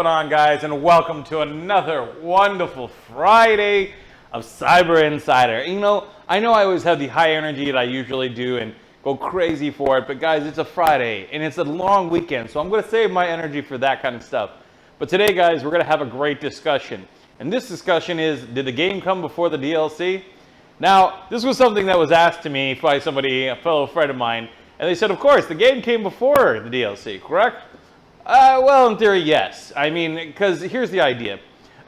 going on, guys, and welcome to another wonderful Friday of Cyber Insider. You know I always have the high energy that I usually do and go crazy for it, but guys, it's a Friday and it's a long weekend, so I'm going to save my energy for that kind of stuff. But today, guys, we're going to have a great discussion, and this discussion is, did the game come before the DLC? Now, this was something that was asked to me by somebody, a fellow friend of mine, and they said, of course, the game came before the DLC, correct? Well, in theory, yes. I mean, because here's the idea.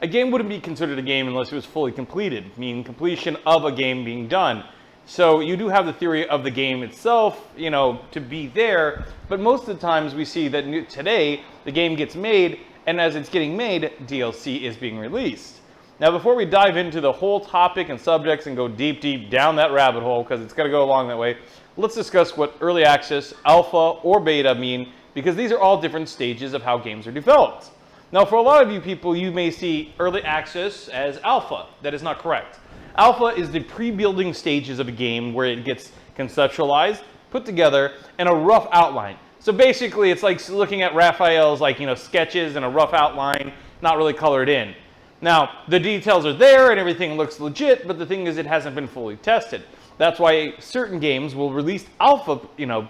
A game wouldn't be considered a game unless it was fully completed, meaning completion of a game being done. So you do have the theory of the game itself, you know, to be there, but most of the times we see that today the game gets made, and as it's getting made, DLC is being released. Now, before we dive into the whole topic and subjects and go deep down that rabbit hole, because it's going to go along that way, let's discuss what early access, alpha, or beta mean, because these are all different stages of how games are developed. Now, for a lot of you people, you may see early access as alpha. That is not correct. Alpha is the pre-building stages of a game where it gets conceptualized, put together, and a rough outline. So basically, it's like looking at Raphael's sketches and a rough outline, not really colored in. Now, the details are there and everything looks legit, but the thing is it hasn't been fully tested. That's why certain games will release alpha,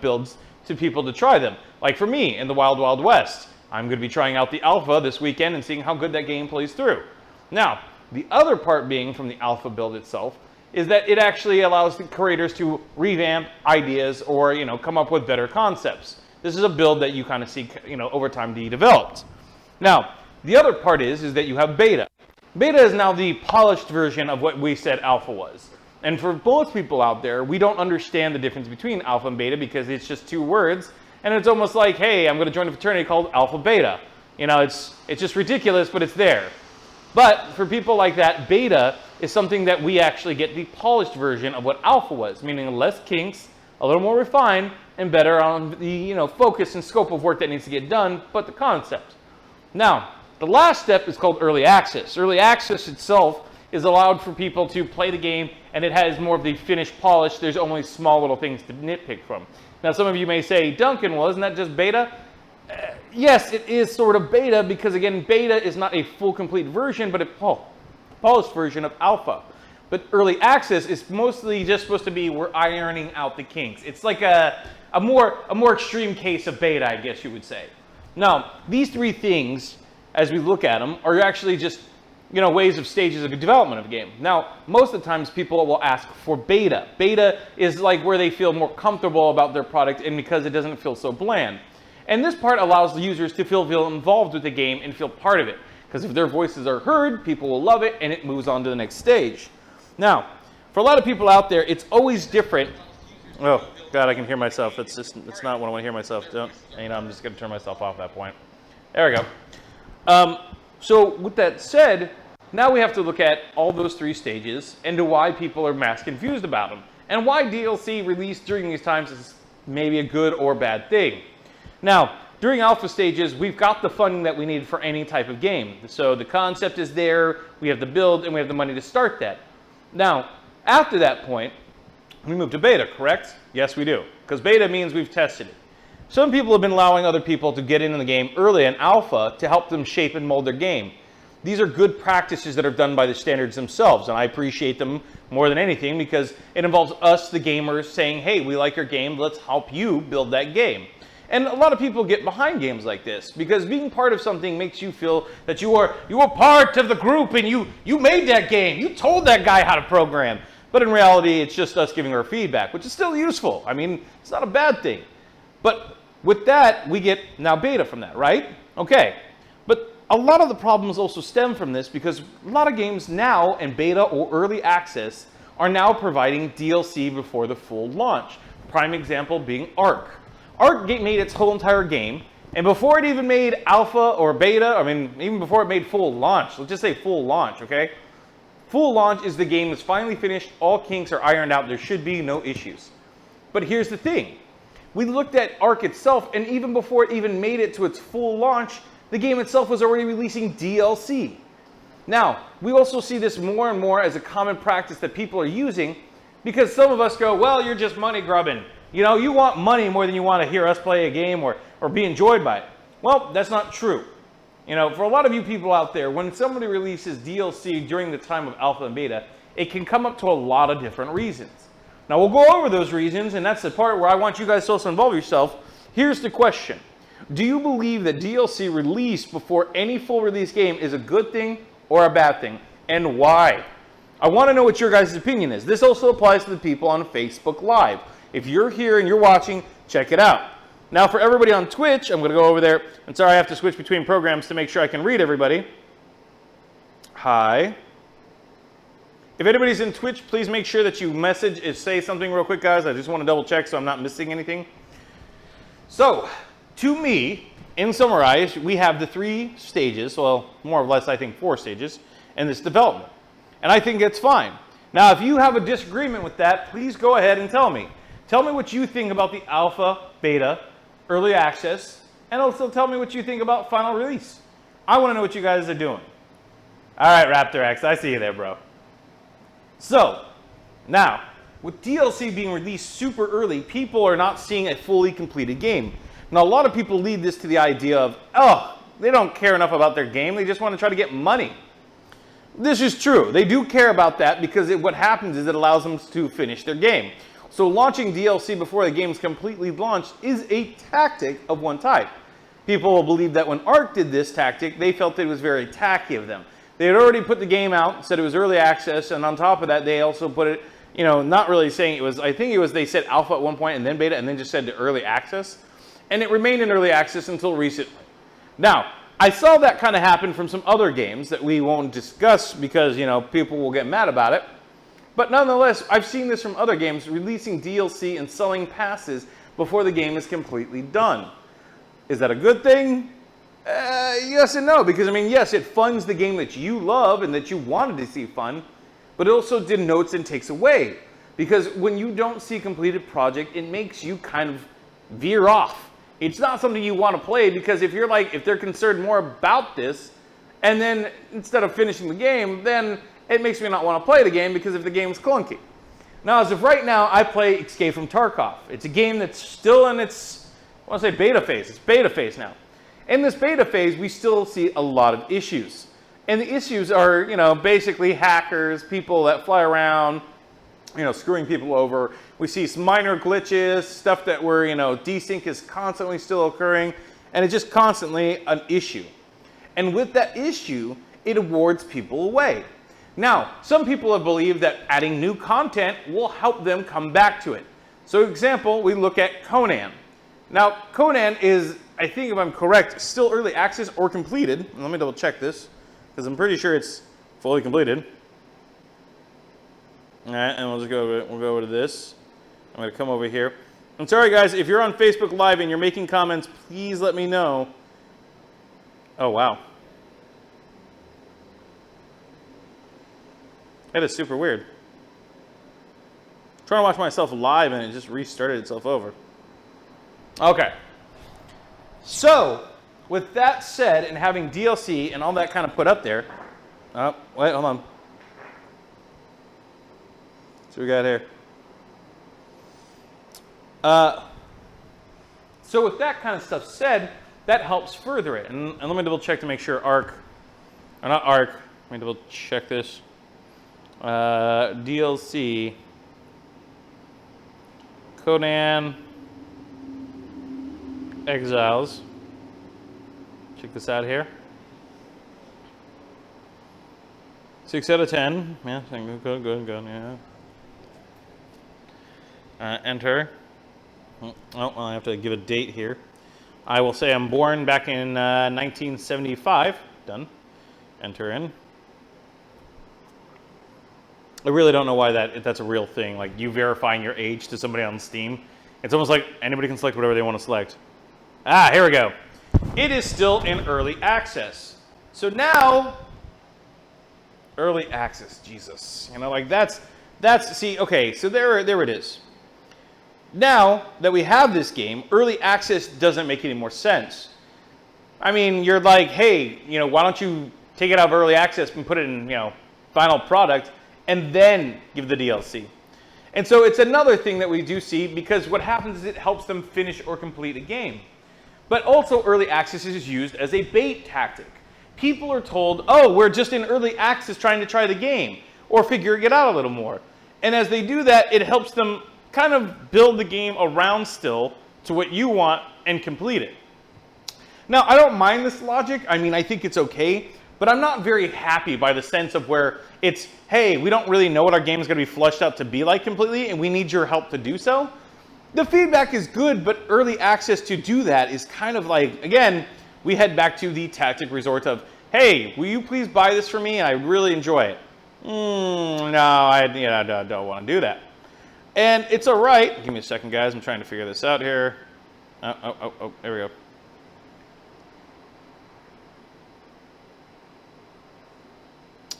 builds to people to try them. Like for me, in the Wild Wild West, I'm going to be trying out the alpha this weekend and seeing how good that game plays through. Now, the other part being from the alpha build itself is that it actually allows the creators to revamp ideas or, come up with better concepts. This is a build that you kind of see, over time to be developed. Now, the other part is that you have beta. Beta is now the polished version of what we said alpha was. And for most people out there, we don't understand the difference between alpha and beta because it's just two words. And it's almost like, hey, I'm going to join a fraternity called Alpha Beta. It's just ridiculous, but it's there. But for people like that, beta is something that we actually get the polished version of what alpha was, meaning less kinks, a little more refined, and better on the focus and scope of work that needs to get done, but the concept. Now, the last step is called early access. Early access itself is allowed for people to play the game, and it has more of the finished polish. There's only small little things to nitpick from. Now, some of you may say, Duncan, well, isn't that just beta? Yes, it is sort of beta because, again, beta is not a full, complete version, but a polished version of alpha. But early access is mostly just supposed to be we're ironing out the kinks. It's like a more extreme case of beta, I guess you would say. Now, these three things, as we look at them, are actually just ways of stages of development of a game. Now, most of the times people will ask for beta. Beta is like where they feel more comfortable about their product and because it doesn't feel so bland. And this part allows the users to feel involved with the game and feel part of it. Because if their voices are heard, people will love it and it moves on to the next stage. Now, for a lot of people out there, it's always different. Oh, God, I can hear myself. It's not what I want to hear myself. I'm just going to turn myself off at that point. There we go. So with that said, now we have to look at all those three stages and to why people are mass confused about them and why DLC released during these times is maybe a good or bad thing. Now, during alpha stages, we've got the funding that we need for any type of game. So the concept is there, we have the build, and we have the money to start that. Now, after that point, we move to beta, correct? Yes, we do, because beta means we've tested it. Some people have been allowing other people to get into the game early in alpha to help them shape and mold their game. These are good practices that are done by the standards themselves, and I appreciate them more than anything because it involves us, the gamers, saying, hey, we like your game, let's help you build that game. And a lot of people get behind games like this because being part of something makes you feel that you are part of the group and you made that game, you told that guy how to program. But in reality, it's just us giving our feedback, which is still useful. I mean, it's not a bad thing. But with that, we get now beta from that, right? Okay. But a lot of the problems also stem from this because a lot of games now in beta or early access are now providing DLC before the full launch. Prime example being Ark. Ark made its whole entire game, and before it even made alpha or beta, even before it made full launch, let's just say full launch, okay? Full launch is the game that's finally finished, all kinks are ironed out, there should be no issues. But here's the thing. We looked at Ark itself, and even before it even made it to its full launch, the game itself was already releasing DLC. Now, we also see this more and more as a common practice that people are using because some of us go, well, you're just money grubbing. You want money more than you want to hear us play a game or be enjoyed by it. Well, that's not true. You know, for a lot of you people out there, when somebody releases DLC during the time of alpha and beta, it can come up to a lot of different reasons. Now, we'll go over those reasons, and that's the part where I want you guys to also involve yourself. Here's the question. Do you believe that DLC released before any full release game is a good thing or a bad thing, and why? I want to know what your guys' opinion is. This also applies to the people on Facebook Live. If you're here and you're watching, check it out. Now, for everybody on Twitch, I'm going to go over there. I'm sorry, I have to switch between programs to make sure I can read everybody. Hi. If anybody's in Twitch, please make sure that you message and say something real quick, guys. I just want to double check so I'm not missing anything. So, to me, in summarize, we have the 3 stages, well, more or less, I think 4 stages, in this development. And I think it's fine. Now, if you have a disagreement with that, please go ahead and tell me. Tell me what you think about the alpha, beta, early access, and also tell me what you think about final release. I want to know what you guys are doing. All right, Raptor X, I see you there, bro. So, now, with DLC being released super early, people are not seeing a fully completed game. Now, a lot of people lead this to the idea of, oh, they don't care enough about their game, they just want to try to get money. This is true. They do care about that because what happens is it allows them to finish their game. So launching DLC before the game is completely launched is a tactic of one type. People will believe that when Ark did this tactic, they felt it was very tacky of them. They had already put the game out, said it was early access, and on top of that, they also put it, you know, not really saying it was, I think it was, they said alpha at one point and then beta and then just said to early access. And it remained in early access until recently. Now, I saw that kind of happen from some other games that we won't discuss because, you know, people will get mad about it. But nonetheless, I've seen this from other games, releasing DLC and selling passes before the game is completely done. Is that a good thing? Yes and no, because I mean, yes, it funds the game that you love and that you wanted to see fun, but it also denotes and takes away. Because when you don't see a completed project, it makes you kind of veer off. It's not something you want to play because if you're like, if they're concerned more about this, and then instead of finishing the game, then it makes me not want to play the game because if the game's clunky. Now, as of right now, I play Escape from Tarkov. It's a game that's still in its, I want to say beta phase. It's beta phase now. In this beta phase, we still see a lot of issues. And the issues are, you know, basically hackers, people that fly around, you know, screwing people over. We see some minor glitches, stuff that were, you know, desync is constantly still occurring, and it's just constantly an issue. And with that issue, it awards people away. Now, some people have believed that adding new content will help them come back to it. So, example, we look at Conan. Now, Conan is, I think if I'm correct, still early access or completed. Let me double check this, because I'm pretty sure it's fully completed. All right, and we'll go over to this. I'm going to come over here. I'm sorry, guys, if you're on Facebook Live and you're making comments, please let me know. Oh, wow. That is super weird. I'm trying to watch myself live and it just restarted itself over. Okay. So, with that said, and having DLC and all that kind of put up there. Oh, wait, hold on. So we got here. So with that kind of stuff said, that helps further it. And let me double check to make sure Ark, or not Ark, let me double check this. DLC, Conan, Exiles. Check this out here. 6 out of 10. Yeah, good, yeah. Enter. Oh, well, I have to give a date here. I will say I'm born back in 1975. Done. Enter in. I really don't know why that's a real thing. Like you verifying your age to somebody on Steam. It's almost like anybody can select whatever they want to select. Ah, here we go. It is still in early access. So now, early access, Jesus. You know, like that's see, okay, so there it is. Now that we have this game, early access doesn't make any more sense. I mean, you're like, hey, you know, why don't you take it out of early access and put it in, you know, final product and then give the DLC. And so it's another thing that we do see because what happens is it helps them finish or complete a game. But also early access is used as a bait tactic. People are told, oh, we're just in early access trying to try the game or figuring it out a little more. And as they do that, it helps them kind of build the game around still to what you want and complete it. Now, I don't mind this logic. I mean, I think it's okay, but I'm not very happy by the sense of where it's, hey, we don't really know what our game is going to be fleshed out to be like completely, and we need your help to do so. The feedback is good, but early access to do that is kind of like, again, we head back to the tactic resort of, hey, will you please buy this for me? And I really enjoy it. No, I don't want to do that. And it's all right. Give me a second, guys. I'm trying to figure this out here. Oh, there we go.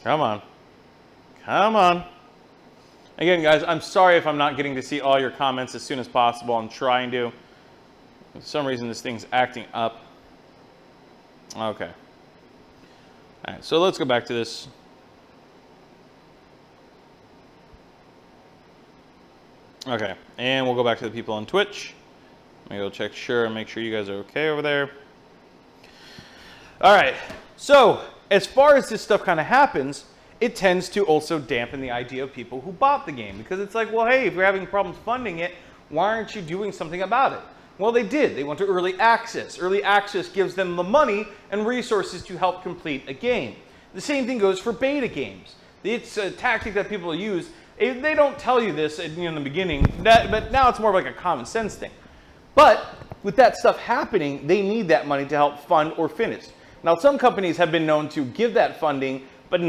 Come on. Come on. Again, guys, I'm sorry if I'm not getting to see all your comments as soon as possible. I'm trying to. For some reason, this thing's acting up. Okay. All right, so let's go back to this. Okay, and we'll go back to the people on Twitch. Let me go check sure and make sure you guys are okay over there. All right, so as far as this stuff kind of happens, it tends to also dampen the idea of people who bought the game, because it's like, well, hey, if you're having problems funding it, why aren't you doing something about it? Well, they did. They went to early access. Early access gives them the money and resources to help complete a game. The same thing goes for beta games. It's a tactic that people use. They don't tell you this in the beginning, but now it's more like a common sense thing. But with that stuff happening, they need that money to help fund or finish. Now, some companies have been known to give that funding, but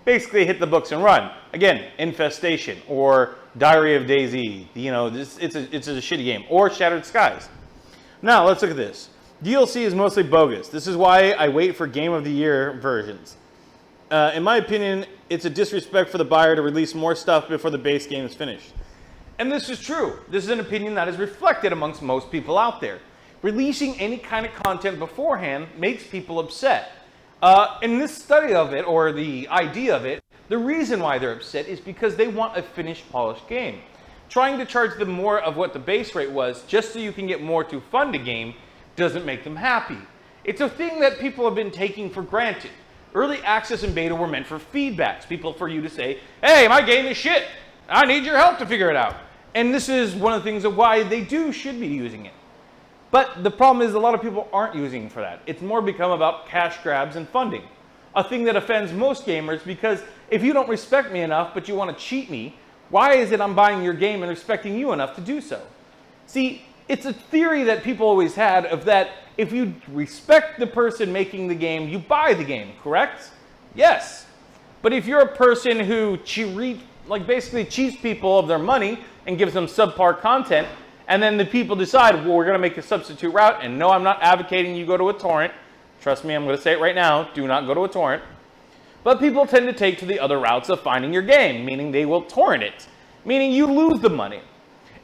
basically hit the books and run. Again, Infestation or Diary of DayZ. You know, it's a shitty game. Or Shattered Skies. Now, let's look at this. DLC is mostly bogus. This is why I wait for Game of the Year versions. In my opinion, it's a disrespect for the buyer to release more stuff before the base game is finished. And this is true. This is an opinion that is reflected amongst most people out there. Releasing any kind of content beforehand makes people upset. In this study of it, or the idea of it, the reason why they're upset is because they want a finished, polished game. Trying to charge them more of what the base rate was just so you can get more to fund a game doesn't make them happy. It's a thing that people have been taking for granted. Early access and beta were meant for feedbacks, people for you to say, hey, my game is shit. I need your help to figure it out. And this is one of the things of why they should be using it. But the problem is a lot of people aren't using it for that. It's more become about cash grabs and funding. A thing that offends most gamers, because if you don't respect me enough but you want to cheat me, why is it I'm buying your game and respecting you enough to do so? See, it's a theory that people always had of that if you respect the person making the game, you buy the game, correct? Yes. But if you're a person who basically cheats people of their money and gives them subpar content, and then the people decide, well, we're going to make a substitute route, and no, I'm not advocating you go to a torrent. Trust me, I'm going to say it right now. Do not go to a torrent. But people tend to take to the other routes of finding your game, meaning they will torrent it, meaning you lose the money.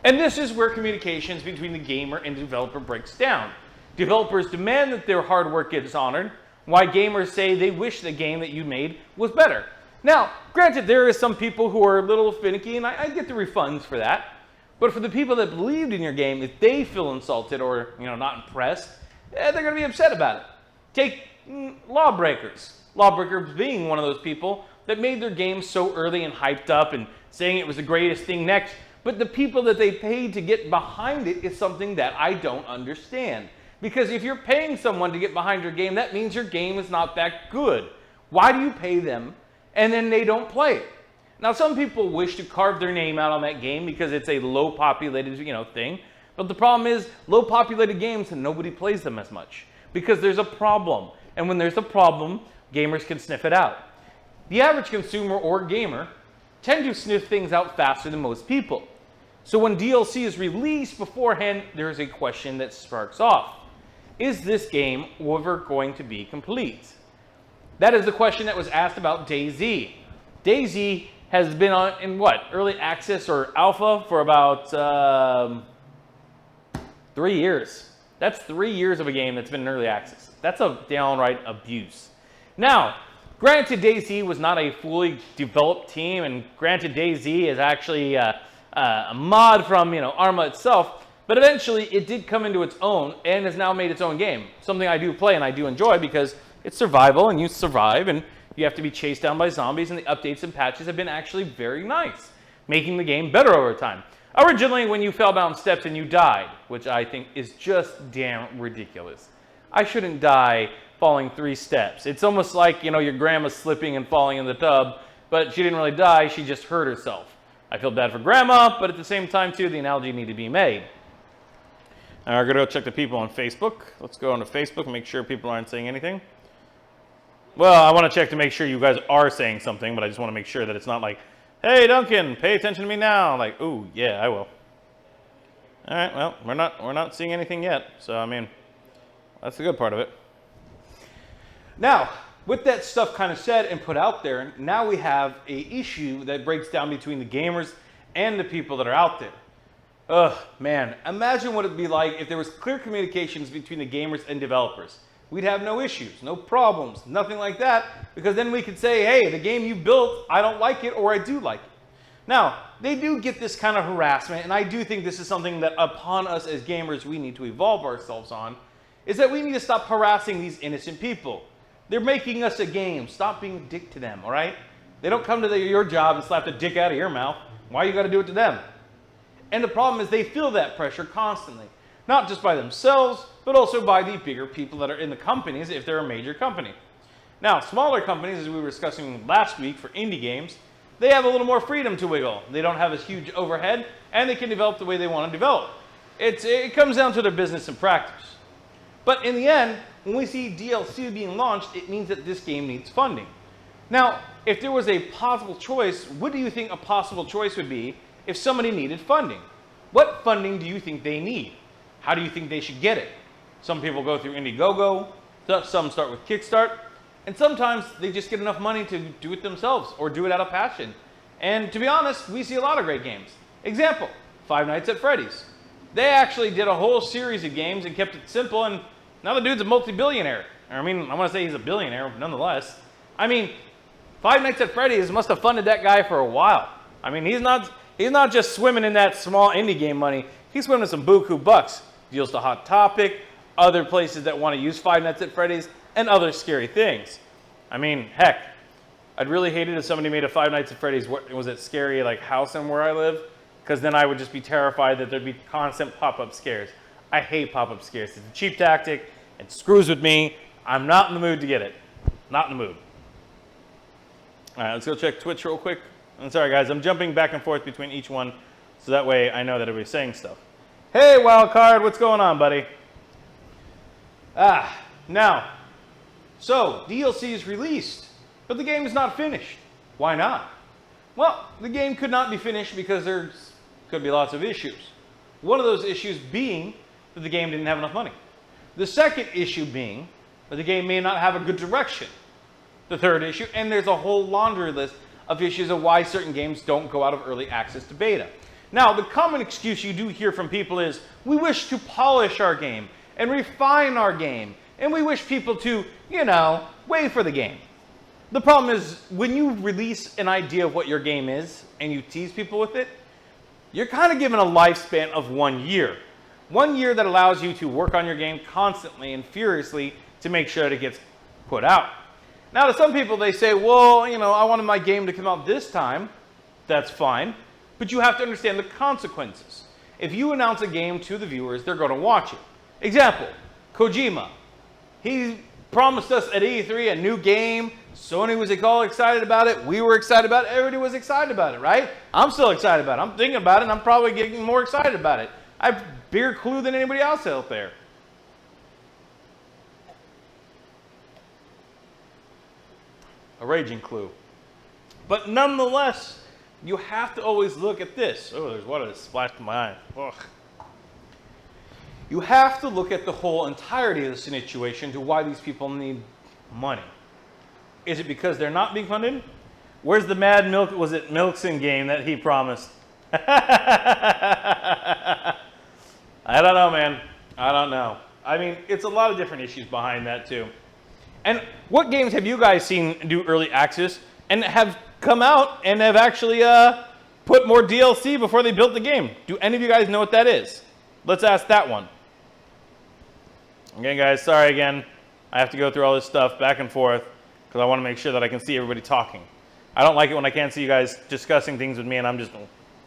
And this is where communications between the gamer and the developer breaks down. Developers demand that their hard work gets honored, while gamers say they wish the game that you made was better. Now, granted, there are some people who are a little finicky, and I get the refunds for that. But for the people that believed in your game, if they feel insulted or not impressed, they're going to be upset about it. Take Lawbreakers. Lawbreakers being one of those people that made their game so early and hyped up and saying it was the greatest thing next. But the people that they paid to get behind it is something that I don't understand. Because if you're paying someone to get behind your game, that means your game is not that good. Why do you pay them and then they don't play it? Now, some people wish to carve their name out on that game because it's a low-populated, thing. But the problem is, low-populated games, and nobody plays them as much because there's a problem. And when there's a problem, gamers can sniff it out. The average consumer or gamer tend to sniff things out faster than most people. So when DLC is released beforehand, there's a question that sparks off. Is this game ever going to be complete? That is the question that was asked about DayZ. DayZ has been in early access or alpha for about 3 years. That's 3 years of a game that's been in early access. That's a downright abuse. Now, granted, DayZ was not a fully developed team, and granted, DayZ is actually a mod from Arma itself. But eventually, it did come into its own and has now made its own game. Something I do play and I do enjoy because it's survival and you survive and you have to be chased down by zombies, and the updates and patches have been actually very nice, making the game better over time. Originally, when you fell down steps and you died, which I think is just damn ridiculous. I shouldn't die falling 3 steps. It's almost like, you know, your grandma slipping and falling in the tub, but she didn't really die, she just hurt herself. I feel bad for grandma, but at the same time, too, the analogy needed to be made. Now we're going to go check the people on Facebook. Let's go onto Facebook and make sure people aren't saying anything. Well, I want to check to make sure you guys are saying something, but I just want to make sure that it's not like, hey, Duncan, pay attention to me now. Like, ooh, yeah, I will. All right, well, we're not seeing anything yet, so I mean, that's the good part of it. Now, with that stuff kind of said and put out there, now we have an issue that breaks down between the gamers and the people that are out there. Ugh, man, imagine what it'd be like if there was clear communications between the gamers and developers. We'd have no issues, no problems, nothing like that, because then we could say, hey, the game you built, I don't like it, or I do like it. Now, they do get this kind of harassment, and I do think this is something that upon us as gamers we need to evolve ourselves on, is that we need to stop harassing these innocent people. They're making us a game. Stop being a dick to them, all right? They don't come to your job and slap the dick out of your mouth. Why you got to do it to them? And the problem is they feel that pressure constantly. Not just by themselves, but also by the bigger people that are in the companies if they're a major company. Now, smaller companies, as we were discussing last week for indie games, they have a little more freedom to wiggle. They don't have a huge overhead, and they can develop the way they want to develop. It comes down to their business and practice. But in the end, when we see DLC being launched, it means that this game needs funding. Now, if there was a possible choice, what do you think a possible choice would be if somebody needed funding? What funding do you think they need? How do you think they should get it? Some people go through Indiegogo, some start with Kickstart, and sometimes they just get enough money to do it themselves or do it out of passion. And to be honest, we see a lot of great games. Example, Five Nights at Freddy's. They actually did a whole series of games and kept it simple, and now the dude's a multi-billionaire. I mean, I want to say he's a billionaire, nonetheless. I mean, Five Nights at Freddy's must have funded that guy for a while. I mean, he's not just swimming in that small indie game money. He's swimming some buku bucks. Deals to Hot Topic, other places that want to use Five Nights at Freddy's, and other scary things. I mean, heck, I'd really hate it if somebody made a Five Nights at Freddy's, was it scary, like house and where I live? Because then I would just be terrified that there'd be constant pop-up scares. I hate pop-up scares. It's a cheap tactic. It screws with me. I'm not in the mood to get it. Not in the mood. All right, let's go check Twitch real quick. I'm sorry, guys. I'm jumping back and forth between each one, so that way I know that everybody's saying stuff. Hey, Wildcard, what's going on, buddy? Now, so DLC is released, but the game is not finished. Why not? Well, the game could not be finished because there could be lots of issues. One of those issues being that the game didn't have enough money. The second issue being that the game may not have a good direction. The third issue, and there's a whole laundry list of issues of why certain games don't go out of early access to beta. Now, the common excuse you do hear from people is, we wish to polish our game and refine our game, and we wish people to, you know, wait for the game. The problem is, when you release an idea of what your game is and you tease people with it, you're kind of given a lifespan of 1 year. 1 year that allows you to work on your game constantly and furiously to make sure that it gets put out. Now, to some people, they say, well, you know, I wanted my game to come out this time. That's fine. But you have to understand the consequences. If you announce a game to the viewers, they're going to watch it. Example, Kojima. He promised us at E3 a new game. Sony was all excited about it. We were excited about it. Everybody was excited about it, right? I'm still excited about it. I'm thinking about it, and I'm probably getting more excited about it. I have bigger clue than anybody else out there. A raging clue. But nonetheless, you have to always look at this. Oh, there's water that splashed in my eye. Ugh. You have to look at the whole entirety of the situation to why these people need money. Is it because they're not being funded? Where's the Mad Milk, was it Milkson game that he promised? I don't know, man. I don't know. I mean, it's a lot of different issues behind that too. And what games have you guys seen do early access and have come out and have actually put more DLC before they built the game? Do any of you guys know what that is? Let's ask that one. Okay, guys, sorry again. I have to go through all this stuff back and forth because I want to make sure that I can see everybody talking. I don't like it when I can't see you guys discussing things with me and I'm just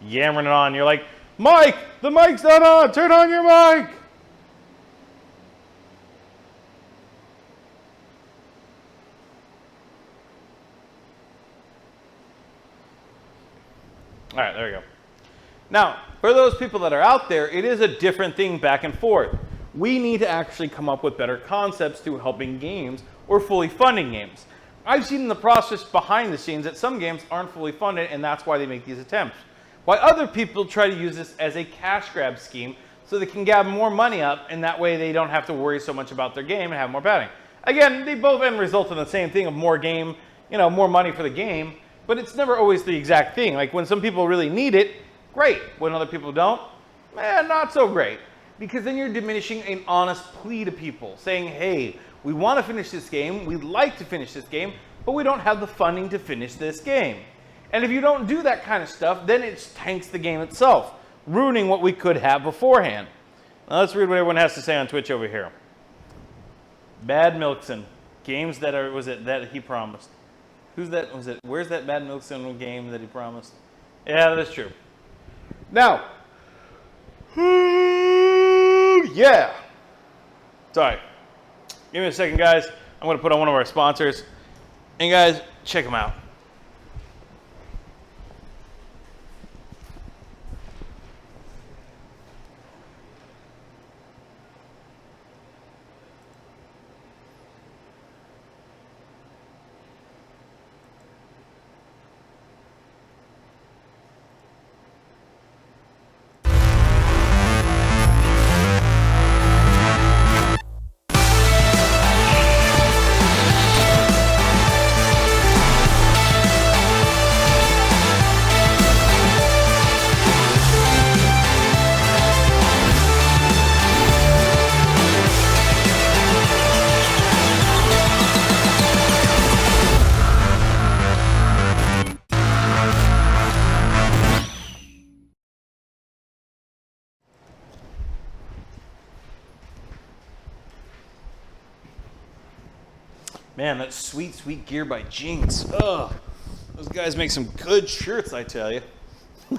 yammering it on. You're like, Mike, the mic's not on. Turn on your mic. All right, there we go. Now, for those people that are out there, it is a different thing back and forth. We need to actually come up with better concepts to helping games or fully funding games. I've seen in the process behind the scenes that some games aren't fully funded and that's why they make these attempts. While other people try to use this as a cash grab scheme so they can grab more money up and that way they don't have to worry so much about their game and have more padding. Again, they both end result in the same thing of more game, more money for the game, but it's never always the exact thing. Like when some people really need it, great. When other people don't, not so great. Because then you're diminishing an honest plea to people, saying, hey, we want to finish this game, we'd like to finish this game, but we don't have the funding to finish this game. And if you don't do that kind of stuff, then it tanks the game itself, ruining what we could have beforehand. Now let's read what everyone has to say on Twitch over here. Bad Milkson, games that are, that he promised. Who's that, where's that Bad Milkson game that he promised? Yeah, that's true. Now, yeah. Sorry. Give me a second, guys. I'm going to put on one of our sponsors. And guys, check them out. Man, that sweet, sweet gear by Jinx. Ugh. Those guys make some good shirts, I tell you. You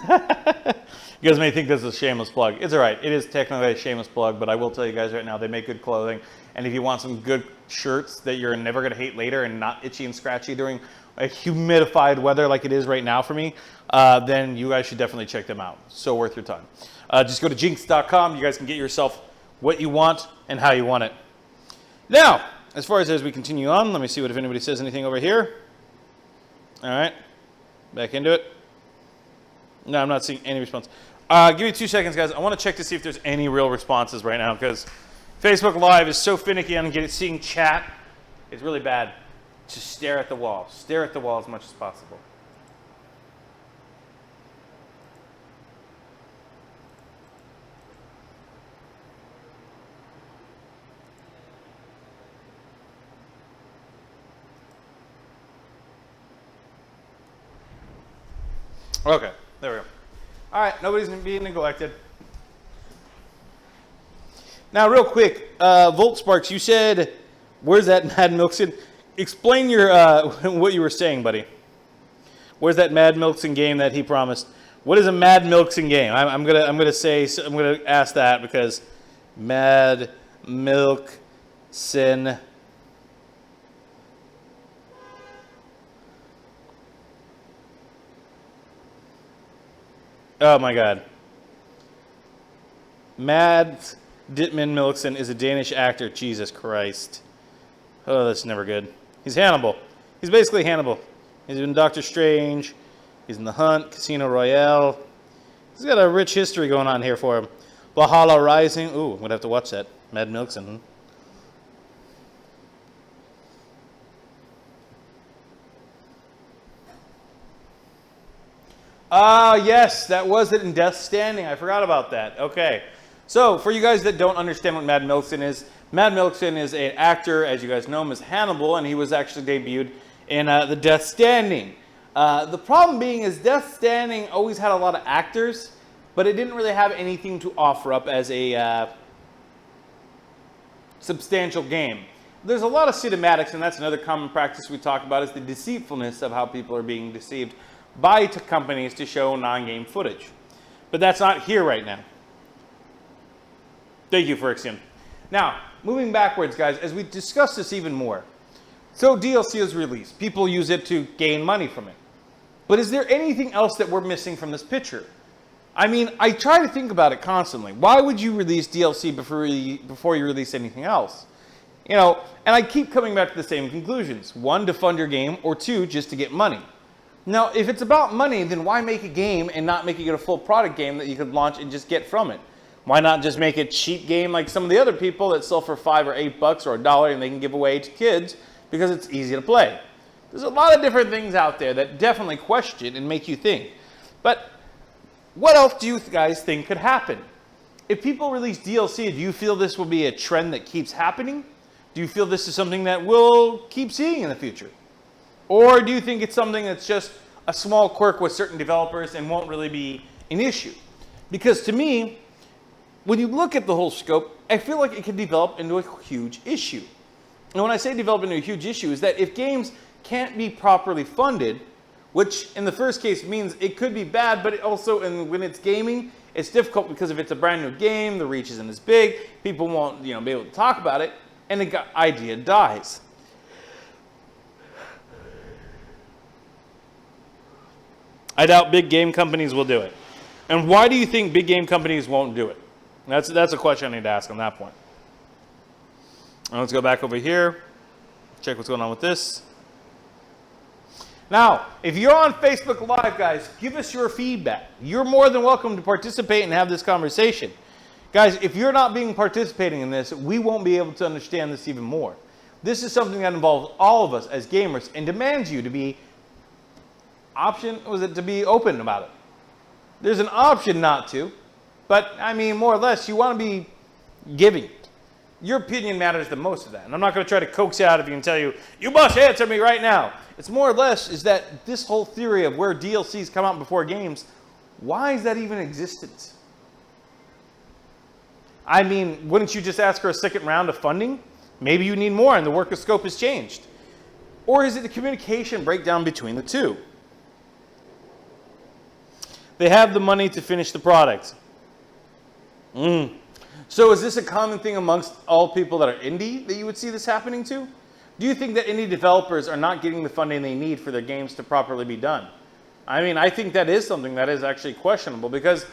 guys may think this is a shameless plug. It's all right. It is technically a shameless plug, but I will tell you guys right now, they make good clothing. And if you want some good shirts that you're never going to hate later and not itchy and scratchy during a humidified weather like it is right now for me, then you guys should definitely check them out. So worth your time. Just go to jinx.com. You guys can get yourself what you want and how you want it. Now, as far as we continue on, let me see if anybody says anything over here. All right, back into it. No, I'm not seeing any response. Give me 2 seconds, guys. I want to check to see if there's any real responses right now because Facebook Live is so finicky on seeing chat. It's really bad. Just stare at the wall. Stare at the wall as much as possible. Okay, there we go. All right, nobody's being neglected. Now, real quick, Volt Sparks, you said, where's that Mad Milkson? Explain your what you were saying, buddy. Where's that Mad Milkson game that he promised? What is a Mad Milkson game? I'm gonna ask that because Mad Milkson. Oh my God. Mads Dittman Milkson is a Danish actor. Jesus Christ. Oh, that's never good. He's Hannibal. He's basically Hannibal. He's in Doctor Strange. He's in The Hunt, Casino Royale. He's got a rich history going on here for him. Valhalla Rising. Ooh, I'm going to have to watch that. Mad Milkson. Yes, that was it in Death Standing. I forgot about that. Okay. So, for you guys that don't understand what Mad Milkson is an actor, as you guys know him as Hannibal, and he was actually debuted in the Death Standing. The problem being is Death Standing always had a lot of actors, but it didn't really have anything to offer up as a substantial game. There's a lot of cinematics, and that's another common practice we talk about, is the deceitfulness of how people are being deceived by companies to show non-game footage. But that's not here right now. Thank you, Frixion. Now, moving backwards, guys, as we discuss this even more. So DLC is released. People use it to gain money from it. But is there anything else that we're missing from this picture? I mean, I try to think about it constantly. Why would you release DLC before you release anything else? You know, and I keep coming back to the same conclusions. One, to fund your game, or two, just to get money. Now, if it's about money, then why make a game and not make it a full product game that you could launch and just get from it? Why not just make a cheap game like some of the other people that sell for $5 or $8 or $1 and they can give away to kids because it's easy to play? There's a lot of different things out there that definitely question and make you think. But what else do you guys think could happen? If people release DLC, do you feel this will be a trend that keeps happening? Do you feel this is something that we'll keep seeing in the future? Or do you think it's something that's just a small quirk with certain developers and won't really be an issue? Because to me, when you look at the whole scope, I feel like it can develop into a huge issue. And when I say develop into a huge issue, is that if games can't be properly funded, which in the first case means it could be bad, but it also, when it's gaming, it's difficult because if it's a brand new game, the reach isn't as big, people won't be able to talk about it, and the idea dies. I doubt big game companies will do it. And why do you think big game companies won't do it? That's a question I need to ask on that point. And let's go back over here, check what's going on with this. Now, if you're on Facebook Live, guys, give us your feedback. You're more than welcome to participate and have this conversation. Guys, if you're not participating in this, we won't be able to understand this even more. This is something that involves all of us as gamers and demands you to be to be open about it. There's an option not to, but I mean, more or less, you want to be giving. Your opinion matters the most of that. And I'm not going to try to coax you out if you can tell you, you must answer me right now. It's more or less is that this whole theory of where DLCs come out before games, why is that even in existence? I mean, wouldn't you just ask for a second round of funding? Maybe you need more and the worker scope has changed. Or is it the communication breakdown between the two? They have the money to finish the product. So is this a common thing amongst all people that are indie that you would see this happening to? Do you think that indie developers are not getting the funding they need for their games to properly be done? I mean, I think that is something that is actually questionable because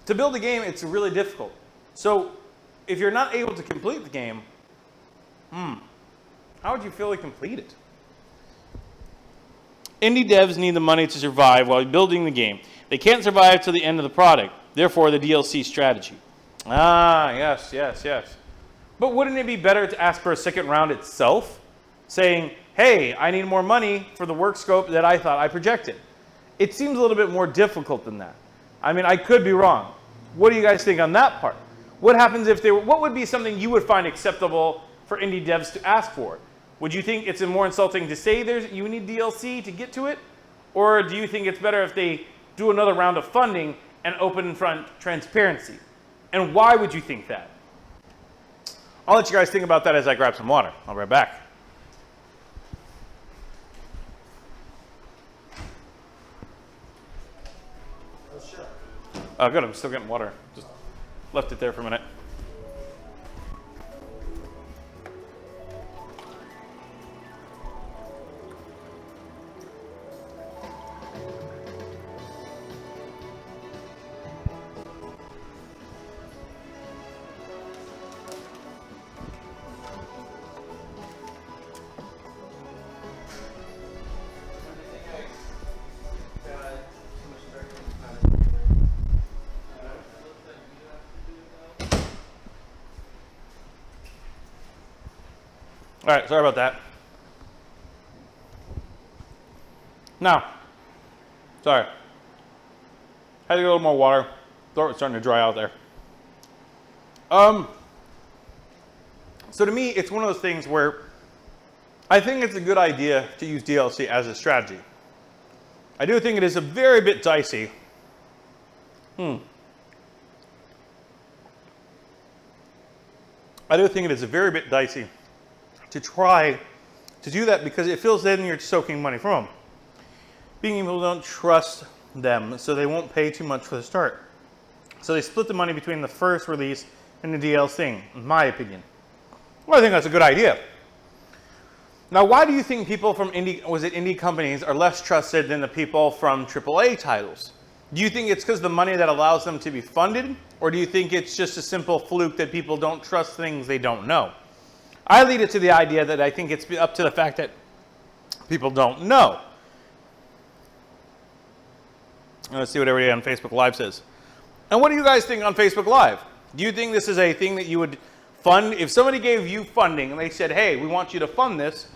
to build a game, it's really difficult. So if you're not able to complete the game, how would you feel to complete it? Indie devs need the money to survive while building the game. They can't survive to the end of the product. Therefore, the DLC strategy. Ah, yes, yes, yes. But wouldn't it be better to ask for a second round itself? Saying, hey, I need more money for the work scope that I thought I projected. It seems a little bit more difficult than that. I mean, I could be wrong. What do you guys think on that part? What happens if what would be something you would find acceptable for indie devs to ask for? Would you think it's more insulting to say you need DLC to get to it? Or do you think it's better if they do another round of funding and open front transparency? And why would you think that? I'll let you guys think about that as I grab some water. I'll be right back. Oh, good. I'm still getting water. Just left it there for a minute. All right, sorry about that. Now, sorry. Had to get a little more water. Throat was starting to dry out there. So to me, it's one of those things where I think it's a good idea to use DLC as a strategy. I do think it is a very bit dicey. I do think it is a very bit dicey to try to do that because it feels then you're soaking money from them. Being people don't trust them, so they won't pay too much for the start. So they split the money between the first release and the DLC, in my opinion. Well, I think that's a good idea. Now, why do you think people from indie companies are less trusted than the people from AAA titles? Do you think it's because of the money that allows them to be funded? Or do you think it's just a simple fluke that people don't trust things they don't know? I lead it to the idea that I think it's up to the fact that people don't know. Let's see what everybody on Facebook Live says. And what do you guys think on Facebook Live? Do you think this is a thing that you would fund? If somebody gave you funding and they said, hey, we want you to fund this,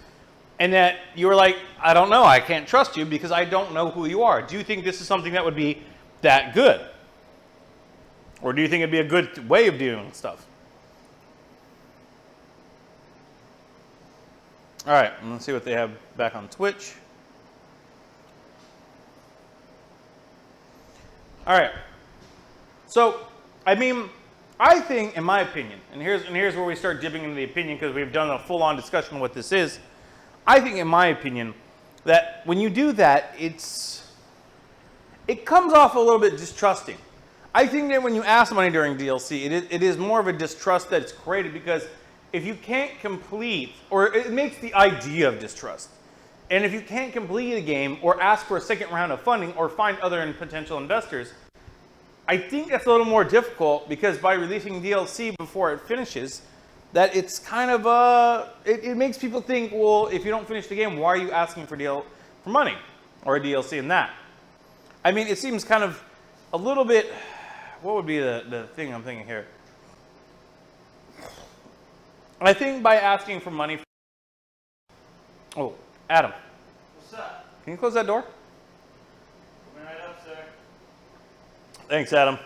and that you were like, I don't know, I can't trust you because I don't know who you are. Do you think this is something that would be that good? Or do you think it'd be a good way of doing stuff? All right, let's see what they have back on Twitch. All right. So, I mean, I think, in my opinion, and here's where we start dipping into the opinion because we've done a full-on discussion of what this is. I think, in my opinion, that when you do that, it comes off a little bit distrusting. I think that when you ask money during DLC, it is more of a distrust that's created because if you can't complete, or it makes the idea of distrust. And if you can't complete a game or ask for a second round of funding or find other potential investors, I think that's a little more difficult because by releasing DLC before it finishes, that it's kind of it makes people think, well, if you don't finish the game, why are you asking for money or a DLC in that? I mean, it seems kind of a little bit. What would be the thing I'm thinking here? I think by asking for money. Oh, Adam. What's up? Can you close that door? Coming right up, sir. Thanks, Adam.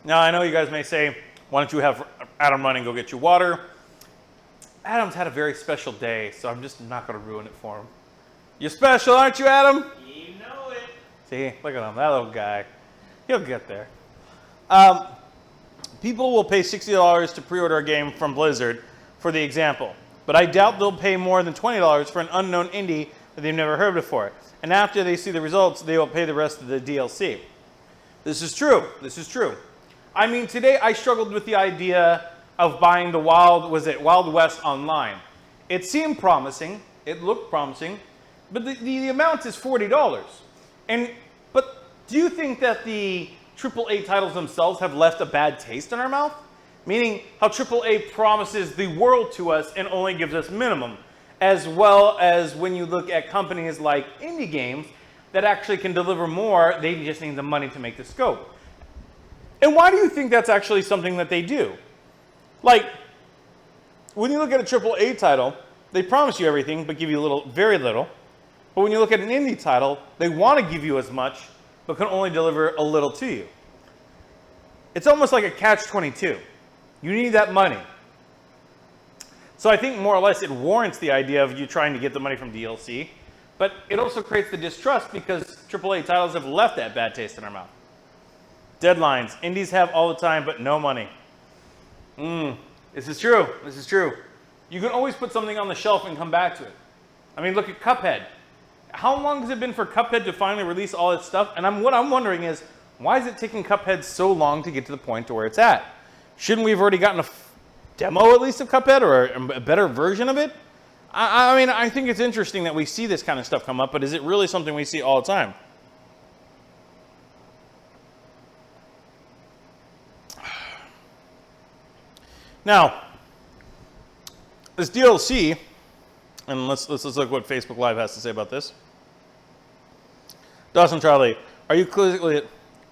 Now, I know you guys may say, why don't you have Adam run and go get you water? Adam's had a very special day, so I'm just not going to ruin it for him. You're special, aren't you, Adam? You know it. See, look at him, that little guy. He'll get there. People will pay $60 to pre-order a game from Blizzard, for the example. But I doubt they'll pay more than $20 for an unknown indie that they've never heard before. And after they see the results, they will pay the rest of the DLC. This is true. This is true. I mean, today I struggled with the idea of buying the Wild West online. It seemed promising. It looked promising. But the amount is $40. But do you think that the AAA titles themselves have left a bad taste in our mouth? Meaning how AAA promises the world to us and only gives us minimum. As well as when you look at companies like indie games that actually can deliver more, they just need the money to make the scope. And why do you think that's actually something that they do? Like, when you look at a AAA title, they promise you everything but give you very little. But when you look at an indie title, they want to give you as much but can only deliver a little to you. It's almost like a catch-22. You need that money. So I think more or less it warrants the idea of you trying to get the money from DLC, but it also creates the distrust because AAA titles have left that bad taste in our mouth. Deadlines. Indies have all the time, but no money. This is true. This is true. You can always put something on the shelf and come back to it. I mean, look at Cuphead. How long has it been for Cuphead to finally release all its stuff? And what I'm wondering is, why is it taking Cuphead so long to get to the point to where it's at? Shouldn't we have already gotten a demo at least of Cuphead or a better version of it? I mean, I think it's interesting that we see this kind of stuff come up, but is it really something we see all the time? Now, this DLC, and let's look what Facebook Live has to say about this. Dawson Charlie, are you clinically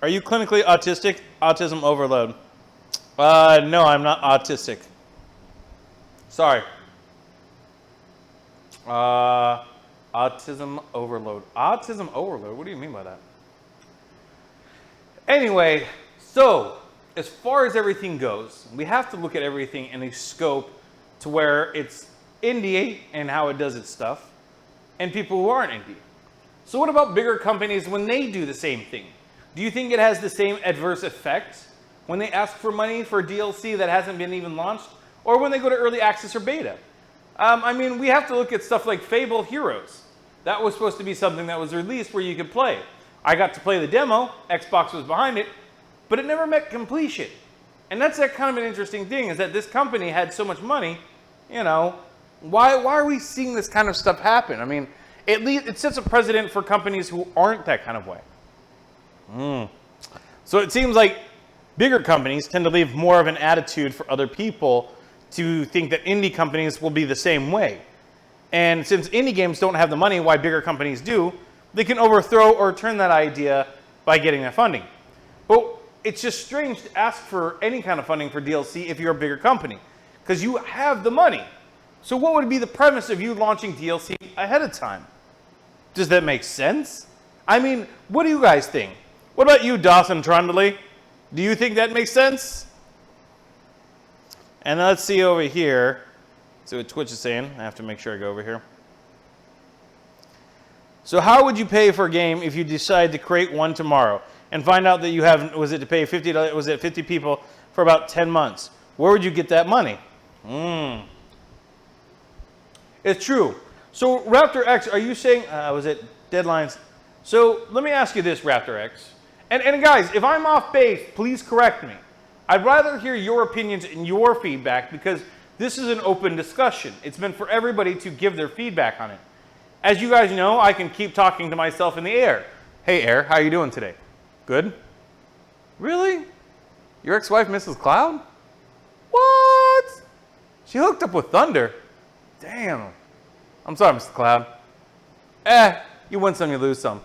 autistic? Autism overload. No, I'm not autistic. Sorry. Autism overload. Autism overload? What do you mean by that? Anyway, so as far as everything goes, we have to look at everything in a scope to where it's indie and how it does its stuff, and people who aren't indie. So what about bigger companies when they do the same thing? Do you think it has the same adverse effects when they ask for money for DLC that hasn't been even launched? or when they go to early access or beta. I mean, we have to look at stuff like Fable Heroes. That was supposed to be something that was released where you could play. I got to play the demo, Xbox was behind it, but it never met completion. And that's that kind of an interesting thing, is that this company had so much money, you know, why are we seeing this kind of stuff happen? I mean, at least it sets a precedent for companies who aren't that kind of way. So it seems like bigger companies tend to leave more of an attitude for other people to think that indie companies will be the same way. And since indie games don't have the money, why bigger companies do, they can overthrow or turn that idea by getting that funding. But it's just strange to ask for any kind of funding for DLC if you're a bigger company, because you have the money. So what would be the premise of you launching DLC ahead of time? Does that make sense? I mean, what do you guys think? What about you, Dawson Trundley? Do you think that makes sense? And let's see over here. See what Twitch is saying. I have to make sure I go over here. So how would you pay for a game if you decide to create one tomorrow and find out that you have, was it to pay 50, was it 50 people for about 10 months? Where would you get that money? It's true. So Raptor X, are you saying, was it deadlines? So let me ask you this, Raptor X. And guys, if I'm off base, please correct me. I'd rather hear your opinions and your feedback, because this is an open discussion. It's meant for everybody to give their feedback on it. As you guys know, I can keep talking to myself in the air. Hey, Air, how you doing today? Good? Really? Your ex-wife, Mrs. Cloud? What? She hooked up with Thunder? Damn. I'm sorry, Mr. Cloud. You win some, you lose some.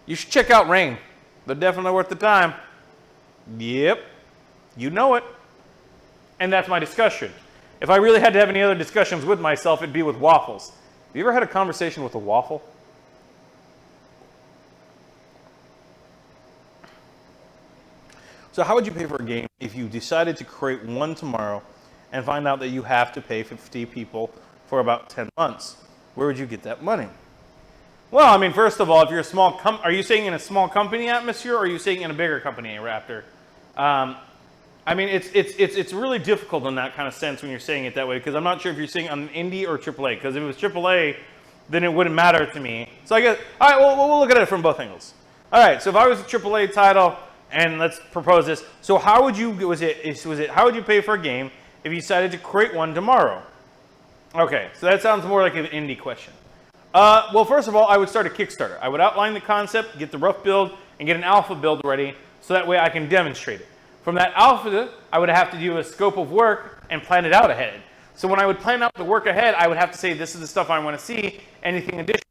You should check out Rain. They're definitely worth the time. Yep. You know it. And that's my discussion. If I really had to have any other discussions with myself, it'd be with waffles. Have you ever had a conversation with a waffle? So how would you pay for a game if you decided to create one tomorrow and find out that you have to pay 50 people for about 10 months? Where would you get that money? Well, I mean, first of all, if you're a small are you saying in a small company atmosphere, or are you saying in a bigger company, Raptor? I mean, it's really difficult in that kind of sense when you're saying it that way, because I'm not sure if you're saying on an indie or AAA. Because if it was AAA, then it wouldn't matter to me. So I guess, all right, well, we'll look at it from both angles. All right, so if I was a AAA title, and let's propose this. So how would you how would you pay for a game if you decided to create one tomorrow? Okay, so that sounds more like an indie question. Well, first of all, I would start a Kickstarter. I would outline the concept, get the rough build, and get an alpha build ready, so that way I can demonstrate it. From that alpha, I would have to do a scope of work and plan it out ahead. So when I would plan out the work ahead, I would have to say, this is the stuff I want to see, anything additional,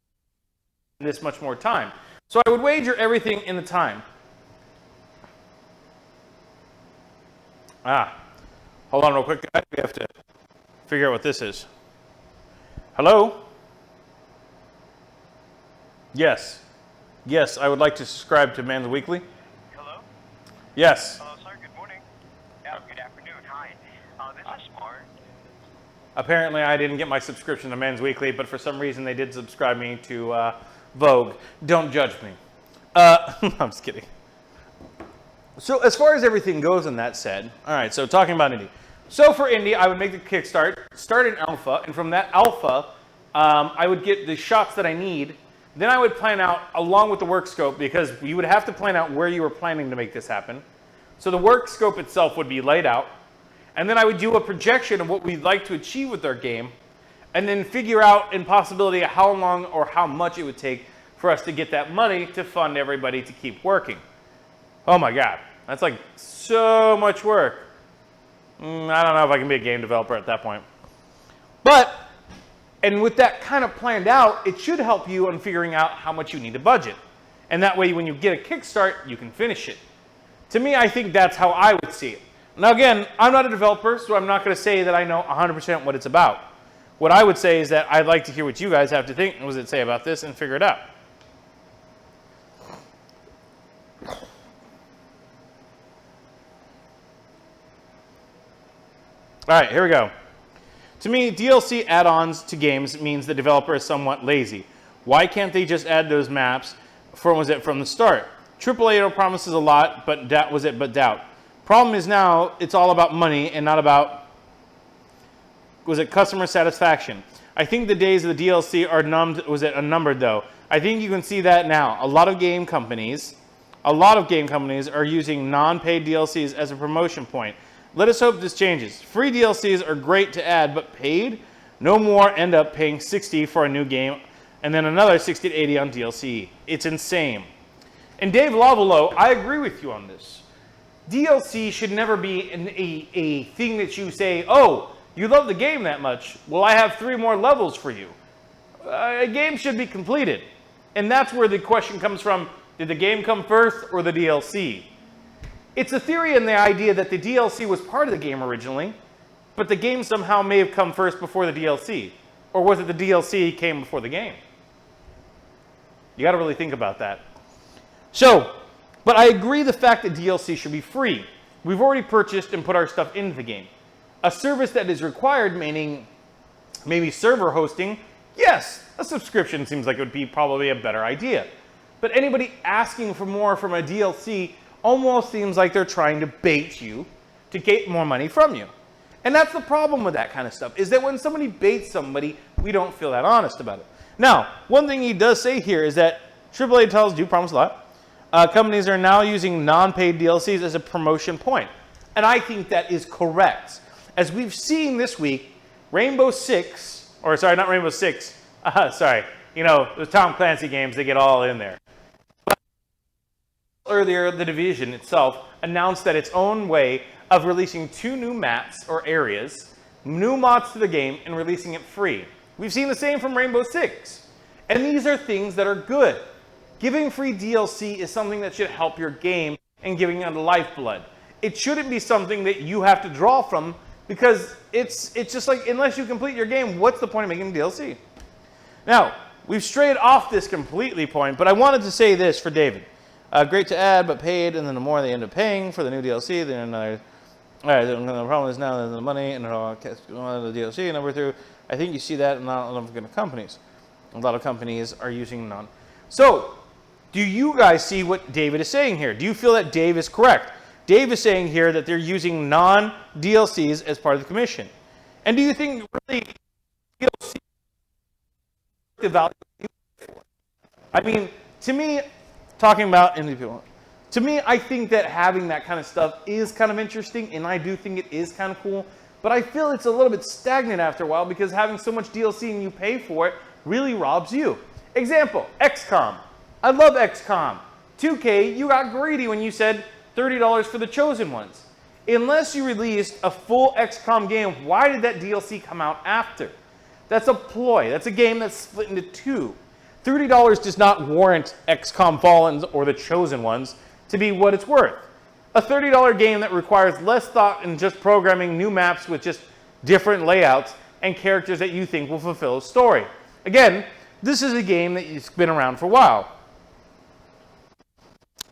this much more time. So I would wager everything in the time. Hold on real quick, guys. We have to figure out what this is. Hello? Yes. Yes, I would like to subscribe to Man's Weekly. Hello? Yes. Hello, sir. Good morning. Yeah, good afternoon. Hi. This is Smart. Apparently, I didn't get my subscription to Men's Weekly, but for some reason, they did subscribe me to Vogue. Don't judge me. I'm just kidding. So as far as everything goes in that said, all right, so talking about indie. So for indie, I would make the Kickstart, start an alpha, and from that alpha, I would get the shots that I need. Then I would plan out, along with the work scope, because you would have to plan out where you were planning to make this happen. So the work scope itself would be laid out. And then I would do a projection of what we'd like to achieve with our game, and then figure out in possibility how long or how much it would take for us to get that money to fund everybody to keep working. Oh my God, that's like so much work. I don't know if I can be a game developer at that point. But, and with that kind of planned out, it should help you on figuring out how much you need to budget. And that way, when you get a Kickstart, you can finish it. To me, I think that's how I would see it. Now again, I'm not a developer, so I'm not going to say that I know 100% what it's about. What I would say is that I'd like to hear what you guys have to think, and what does it say about this, and figure it out. All right, here we go. To me, DLC add-ons to games means the developer is somewhat lazy. Why can't they just add those maps from the start? AAA promises a lot, but doubt. Problem is now it's all about money and not about was it customer satisfaction? I think the days of the DLC are unnumbered though. I think you can see that now. A lot of game companies are using non-paid DLCs as a promotion point. Let us hope this changes. Free DLCs are great to add, but paid? No more end up paying $60 for a new game and then another $60 to $80 on DLC. It's insane. And Dave Lavalo, I agree with you on this. DLC should never be a thing that you say, oh, you love the game that much. Well, I have 3 more levels for you. A game should be completed. And that's where the question comes from. Did the game come first or the DLC? It's a theory in the idea that the DLC was part of the game originally, but the game somehow may have come first before the DLC. Or was it the DLC came before the game? You got to really think about that. So, but I agree the fact that DLC should be free. We've already purchased and put our stuff into the game. A service that is required, meaning maybe server hosting, yes, a subscription seems like it would be probably a better idea. But anybody asking for more from a DLC almost seems like they're trying to bait you to get more money from you. And that's the problem with that kind of stuff, is that when somebody baits somebody, we don't feel that honest about it. Now, one thing he does say here is that AAA titles do promise a lot. Companies are now using non-paid DLCs as a promotion point. And I think that is correct. As we've seen this week, Rainbow Six, or sorry, not Rainbow Six, sorry, you know, the Tom Clancy games, they get all in there. But earlier, The Division itself announced that its own way of releasing 2 new maps or areas, new mods to the game, and releasing it free. We've seen the same from Rainbow Six. And these are things that are good. Giving free DLC is something that should help your game and giving it a lifeblood. It shouldn't be something that you have to draw from, because it's just like, unless you complete your game, what's the point of making DLC? Now, we've strayed off this completely point, but I wanted to say this for David. Great to add, but paid, and then the more they end up paying for the new DLC, then another. All right, the problem is now that the money and it all the DLC and over through. I think you see that in a lot of companies. A lot of companies are using non. So, do you guys see what David is saying here? Do you feel that Dave is correct? Dave is saying here that they're using non-DLCs as part of the commission. And do you think really DLC the value for? I mean, to me, talking about indie people, to me, I think that having that kind of stuff is kind of interesting, and I do think it is kind of cool. But I feel it's a little bit stagnant after a while, because having so much DLC and you pay for it really robs you. Example, XCOM. I love XCOM. 2K, you got greedy when you said $30 for the Chosen Ones. Unless you released a full XCOM game, why did that DLC come out after? That's a ploy. That's a game that's split into 2. $30 does not warrant XCOM Fallen or the Chosen Ones to be what it's worth. A $30 game that requires less thought in just programming new maps with just different layouts and characters that you think will fulfill a story. Again, this is a game that's been around for a while.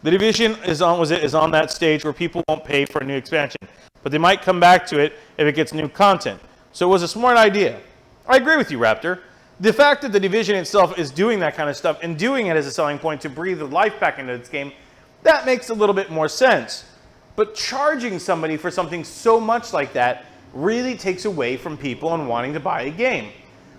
The Division is on that stage where people won't pay for a new expansion, but they might come back to it if it gets new content. So it was a smart idea. I agree with you, Raptor. The fact that The Division itself is doing that kind of stuff and doing it as a selling point to breathe life back into its game, that makes a little bit more sense. But charging somebody for something so much like that really takes away from people and wanting to buy a game.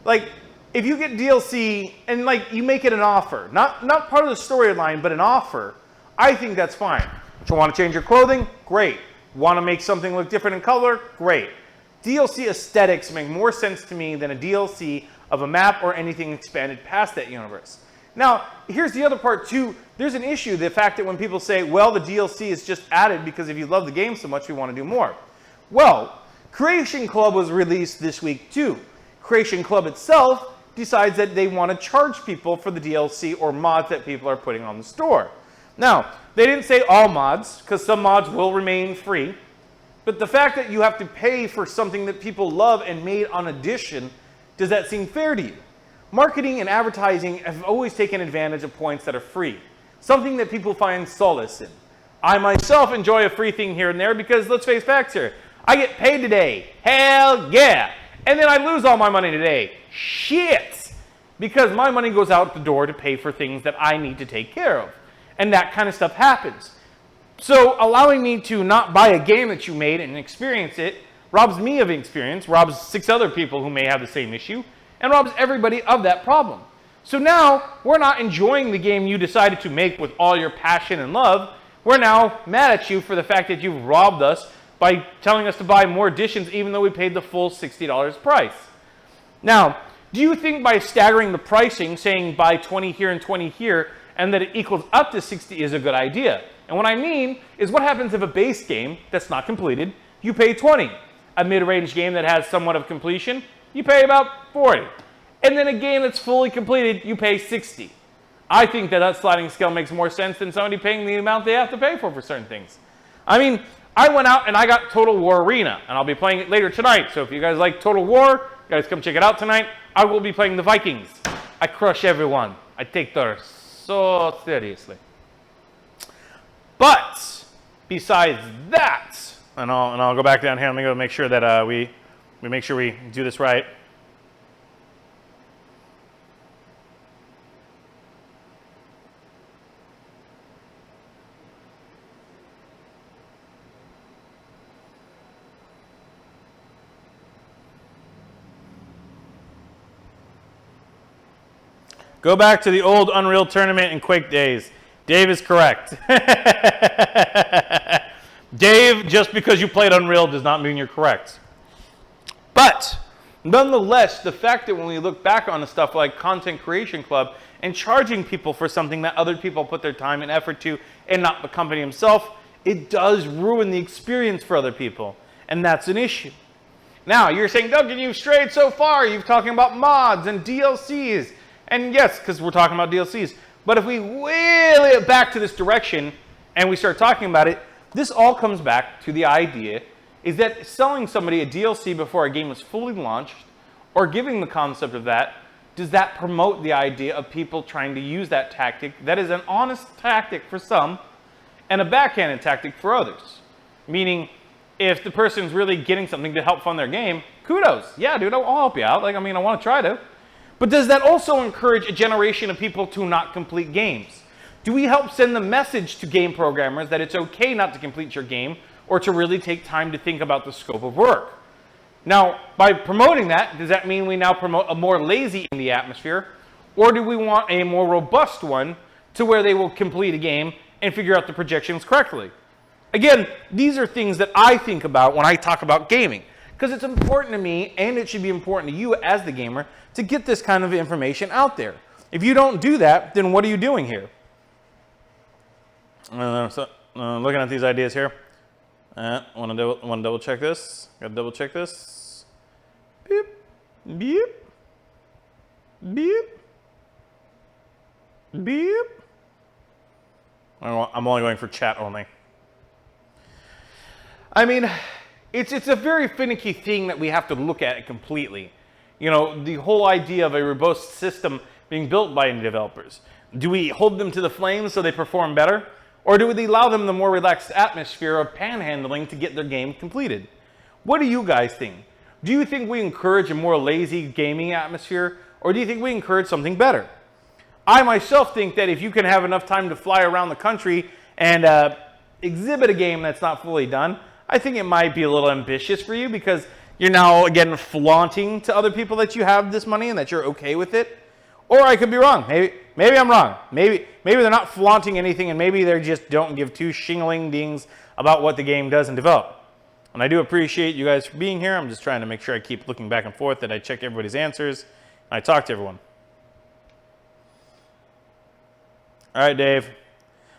Like, if you get DLC and like you make it an offer, not part of the storyline, but an offer, I think that's fine. If you want to change your clothing, great. Want to make something look different in color, great. DLC aesthetics make more sense to me than a DLC of a map or anything expanded past that universe. Now, here's the other part too. There's an issue, the fact that when people say, well, the DLC is just added because if you love the game so much, we want to do more. Well, Creation Club was released this week too. Creation Club itself decides that they want to charge people for the DLC or mods that people are putting on the store. Now, they didn't say all mods, because some mods will remain free. But the fact that you have to pay for something that people love and made on addition, does that seem fair to you? Marketing and advertising have always taken advantage of points that are free, something that people find solace in. I myself enjoy a free thing here and there because, let's face facts here, I get paid today. Hell yeah. And then I lose all my money today. Shit. Because my money goes out the door to pay for things that I need to take care of. And that kind of stuff happens. So allowing me to not buy a game that you made and experience it, robs me of experience, robs 6 other people who may have the same issue, and robs everybody of that problem. So now we're not enjoying the game you decided to make with all your passion and love. We're now mad at you for the fact that you've robbed us by telling us to buy more editions even though we paid the full $60 price. Now, do you think by staggering the pricing, saying buy 20 here and 20 here, and that it equals up to 60 is a good idea? And what I mean is, what happens if a base game that's not completed, you pay 20? A mid-range game that has somewhat of completion, you pay about 40. And then a game that's fully completed, you pay 60. I think that sliding scale makes more sense than somebody paying the amount they have to pay for certain things. I mean, I went out and I got Total War Arena, and I'll be playing it later tonight. So if you guys like Total War, you guys come check it out tonight. I will be playing the Vikings. I crush everyone. I take theirs so seriously. But besides that, and I'll go back down here. Let me go make sure that we make sure we do this right. Go back to the old Unreal Tournament and Quake days. Dave is correct. Dave, just because you played Unreal does not mean you're correct. But nonetheless, the fact that when we look back on the stuff like Content Creation Club and charging people for something that other people put their time and effort to and not the company himself, it does ruin the experience for other people. And that's an issue. Now, you're saying, Duncan, you've strayed so far. You're talking about mods and DLCs. And yes, because we're talking about DLCs. But if we wheel it back to this direction and we start talking about it, this all comes back to the idea is that selling somebody a DLC before a game is fully launched, or giving the concept of that, does that promote the idea of people trying to use that tactic that is an honest tactic for some and a backhanded tactic for others? Meaning, if the person's really getting something to help fund their game, kudos. Yeah, dude, I'll help you out. I want to try to. But does that also encourage a generation of people to not complete games? Do we help send the message to game programmers that it's okay not to complete your game or to really take time to think about the scope of work? Now, by promoting that, does that mean we now promote a more lazy indie atmosphere? Or do we want a more robust one to where they will complete a game and figure out the projections correctly? Again, these are things that I think about when I talk about gaming, because it's important to me, and it should be important to you as the gamer, to get this kind of information out there. If you don't do that, then what are you doing here? Looking at these ideas here. Want to double check this? Got to double check this. Beep, beep, beep, beep. I'm only going for chat only. I mean, it's a very finicky thing that we have to look at it completely. You know, the whole idea of a robust system being built by indie developers. Do we hold them to the flames so they perform better? Or do we allow them the more relaxed atmosphere of panhandling to get their game completed? What do you guys think? Do you think we encourage a more lazy gaming atmosphere? Or do you think we encourage something better? I myself think that if you can have enough time to fly around the country and exhibit a game that's not fully done, I think it might be a little ambitious for you, because you're now, again, flaunting to other people that you have this money and that you're okay with it. Or I could be wrong. Maybe I'm wrong. Maybe they're not flaunting anything, and maybe they just don't give two shingling dings about what the game does and develop. And I do appreciate you guys for being here. I'm just trying to make sure I keep looking back and forth, that I check everybody's answers, and I talk to everyone. All right, Dave.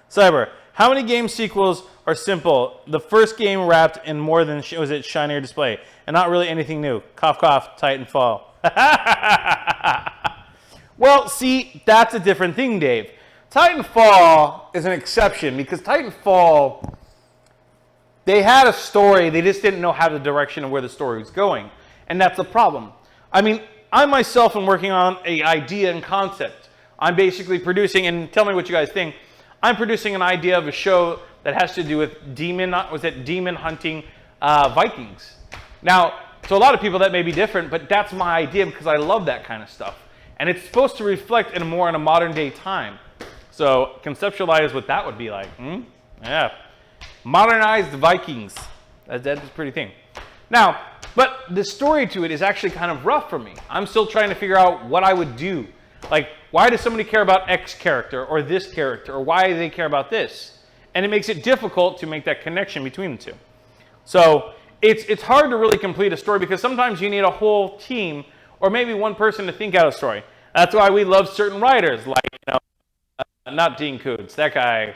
Syber, how many game sequels are simple? The first game wrapped in more than, was it shinier display? And not really anything new. Cough, cough, Titanfall. Well, see, that's a different thing, Dave. Titanfall is an exception, because Titanfall, they had a story, they just didn't know how the direction of where the story was going. And that's the problem. I mean, I myself am working on an idea and concept. I'm basically producing, and tell me what you guys think, I'm producing an idea of a show that has to do with demon hunting Vikings. Now, to a lot of people that may be different, but that's my idea because I love that kind of stuff. And it's supposed to reflect in a modern day time. So conceptualize what that would be like. Yeah. Modernized Vikings. That's a pretty thing. Now, but the story to it is actually kind of rough for me. I'm still trying to figure out what I would do. Like, why does somebody care about X character or this character, or why do they care about this? And it makes it difficult to make that connection between the two. So it's hard to really complete a story because sometimes you need a whole team or maybe one person to think out a story. That's why we love certain writers, like, not Dean Koontz, that guy.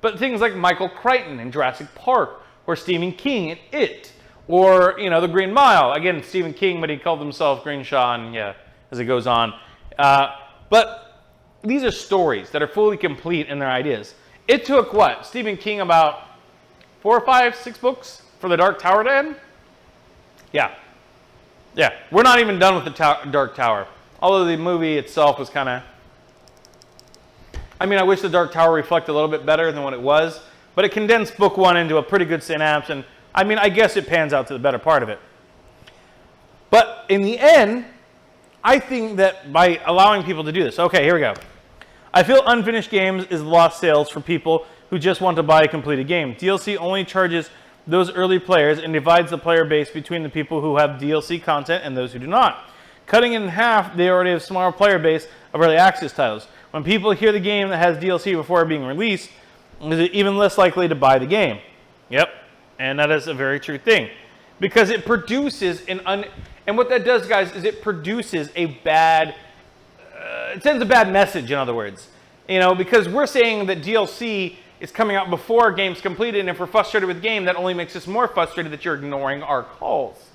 But things like Michael Crichton in Jurassic Park, or Stephen King in It, or, The Green Mile. Again, Stephen King, but he called himself Greenshaw, and as it goes on. But these are stories that are fully complete in their ideas. It took, Stephen King about 4 or 5, 6 books for The Dark Tower to end? Yeah. We're not even done with the Dark Tower. Although the movie itself was kind of... I wish The Dark Tower reflected a little bit better than what it was, but it condensed book 1 into a pretty good synapse, and I guess it pans out to the better part of it. But in the end, I think that by allowing people to do this... Okay, here we go. I feel unfinished games is lost sales for people who just want to buy a completed game. DLC only charges those early players and divides the player base between the people who have DLC content and those who do not. Cutting it in half, they already have a smaller player base of early access titles. When people hear the game that has DLC before being released, is it even less likely to buy the game? Yep, and that is a very true thing. Because it produces and what that does, guys, is it produces a bad... it sends a bad message, in other words. Because we're saying that DLC is coming out before a game's completed, and if we're frustrated with the game, that only makes us more frustrated that you're ignoring our calls.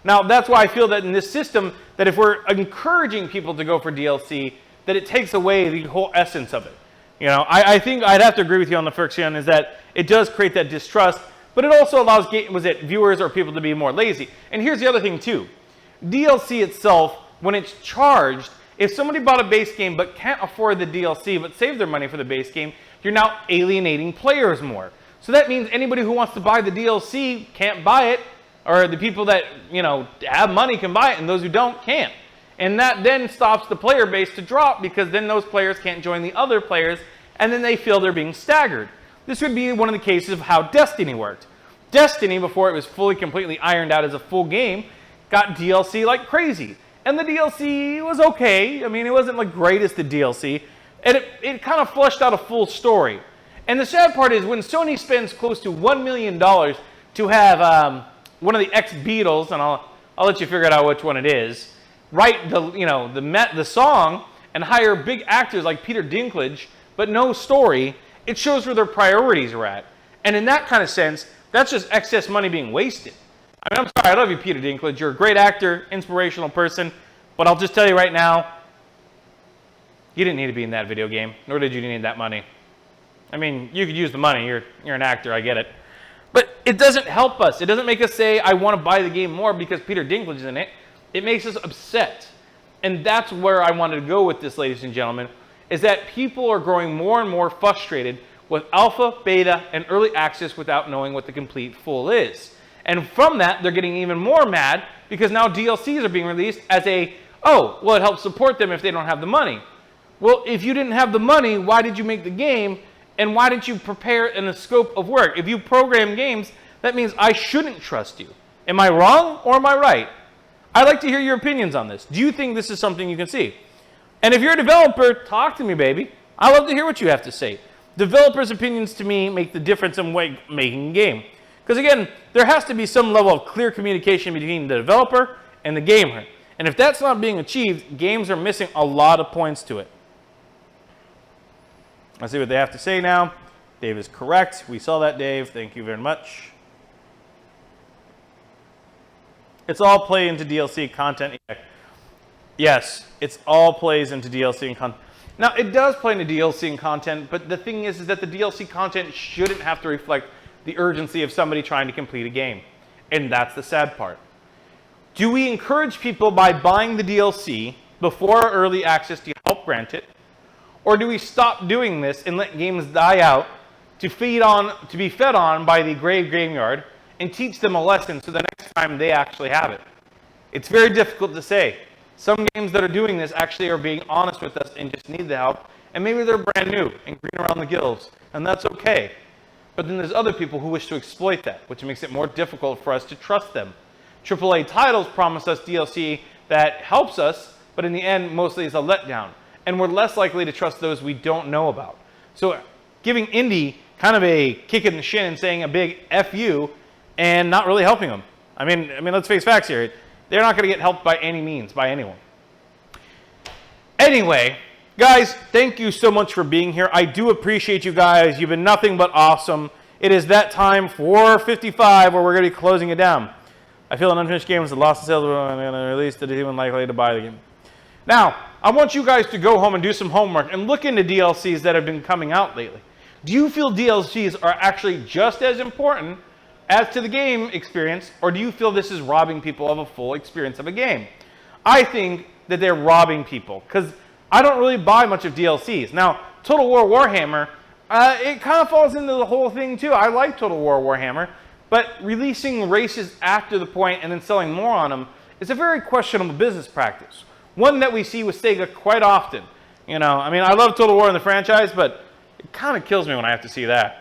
Now, that's why I feel that in this system, that if we're encouraging people to go for DLC, that it takes away the whole essence of it. I think I'd have to agree with you on the friction, is that it does create that distrust, but it also allows viewers or people to be more lazy. And here's the other thing, too. DLC itself, when it's charged, if somebody bought a base game but can't afford the DLC but saved their money for the base game, you're now alienating players more. So that means anybody who wants to buy the DLC can't buy it, or the people that, have money can buy it, and those who don't can't. And that then stops the player base to drop, because then those players can't join the other players, and then they feel they're being staggered. This would be one of the cases of how Destiny worked. Destiny, before it was fully, completely ironed out as a full game, got DLC like crazy. And the DLC was okay. It wasn't the greatest of DLC. And it kind of fleshed out a full story. And the sad part is when Sony spends close to $1 million to have one of the ex-Beatles, and I'll let you figure out which one it is, write the song and hire big actors like Peter Dinklage, but no story, it shows where their priorities are at. And in that kind of sense, that's just excess money being wasted. I'm sorry, I love you, Peter Dinklage. You're a great actor, inspirational person, but I'll just tell you right now, you didn't need to be in that video game, nor did you need that money. You could use the money. You're an actor, I get it. But it doesn't help us. It doesn't make us say, I want to buy the game more because Peter Dinklage is in it. It makes us upset. And that's where I wanted to go with this, ladies and gentlemen, is that people are growing more and more frustrated with alpha, beta, and early access without knowing what the complete full is. And from that, they're getting even more mad because now DLCs are being released as it helps support them if they don't have the money. Well, if you didn't have the money, why did you make the game? And why didn't you prepare in the scope of work? If you program games, that means I shouldn't trust you. Am I wrong or am I right? I'd like to hear your opinions on this. Do you think this is something you can see? And if you're a developer, talk to me, baby. I love to hear what you have to say. Developers' opinions to me make the difference in making a game. Because again, there has to be some level of clear communication between the developer and the gamer. And if that's not being achieved, games are missing a lot of points to it. Let's see what they have to say now. Dave is correct. We saw that, Dave. Thank you very much. It's all play into DLC content. Yes, it's all plays into DLC and content. Now, it does play into DLC and content, but the thing is that the DLC content shouldn't have to reflect the urgency of somebody trying to complete a game. And that's the sad part. Do we encourage people by buying the DLC before early access to help grant it? Or do we stop doing this and let games die out to be fed on by the graveyard and teach them a lesson so the next time they actually have it? It's very difficult to say. Some games that are doing this actually are being honest with us and just need the help. And maybe they're brand new and green around the gills. And that's okay. But then there's other people who wish to exploit that, which makes it more difficult for us to trust them. AAA titles promise us DLC that helps us, but in the end, mostly is a letdown. And we're less likely to trust those we don't know about. So giving indie kind of a kick in the shin and saying a big F you and not really helping them. I mean, let's face facts here. They're not going to get helped by any means, by anyone. Anyway, guys, thank you so much for being here. I do appreciate you guys. You've been nothing but awesome. It is that time, 4:55, where we're going to be closing it down. I feel an unfinished game was the loss of sales when going to release that is even likely to buy the game. Now, I want you guys to go home and do some homework and look into DLCs that have been coming out lately. Do you feel DLCs are actually just as important as to the game experience, or do you feel this is robbing people of a full experience of a game? I think that they're robbing people, because I don't really buy much of DLCs. Now, Total War Warhammer, it kind of falls into the whole thing too. I like Total War Warhammer, but releasing races after the point and then selling more on them is a very questionable business practice. One that we see with Sega quite often. You know, I mean, I love Total War in the franchise, but it kind of kills me when I have to see that.